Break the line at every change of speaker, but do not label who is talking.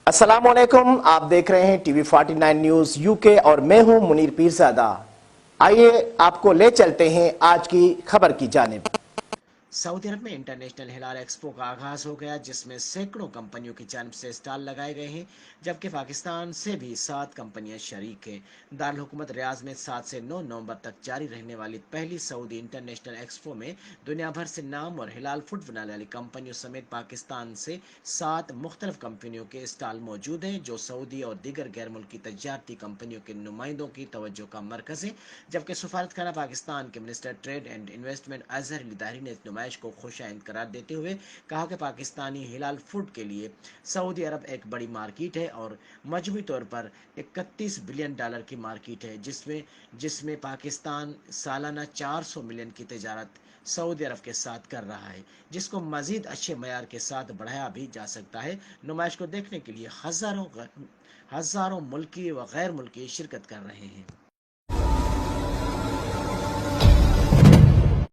अस्सलामुअलैकुम, आप देख रहे हैं टीवी 49 न्यूज यूके और मैं हूं मुनीर पीरजादा। आइए आपको ले चलते हैं आज की खबर की जानिब।
सऊदी अरब में इंटरनेशनल हिलाल एक्सपो का आगाज हो गया, जिसमें सैकड़ों कंपनियों की जानिब से स्टॉल लगाए गए हैं, जबकि पाकिस्तान से भी 7 कंपनियां शरीक हैं। दारुल हुकूमत रियाज में 7 से 9 नवंबर तक जारी रहने वाली पहली सऊदी इंटरनेशनल एक्सपो में दुनिया भर से नाम और हिलाल फूड बनाने वाली कंपनियों समेत पाकिस्तान से 7 मुख्तलिफ कंपनियों के स्टॉल मौजूद हैं, जो सऊदी और दीगर गैर मुल्की तजारती कंपनियों के नुमाइंदों की तवज्जो का मरकज है। जबकि सफारत खाना पाकिस्तान के minister trade and investment Azhar Ali दारी ने नुमाइश को खुशाइंद करार देते हुए कहा कि पाकिस्तानी हिलाल फूड के लिए सऊदी अरब एक बड़ी मार्केट है और मजमूई तौर पर 31 बिलियन डॉलर की मार्केट है, जिसमें जिसमें पाकिस्तान सालाना 400 मिलियन की तजारत सऊदी अरब के साथ कर रहा है, जिसको मजीद अच्छे मयार के साथ बढ़ाया भी जा सकता है। नुमाइश को देखने के लिए हजारों मुल्की व गैर मुल्की शिरकत कर रहे हैं।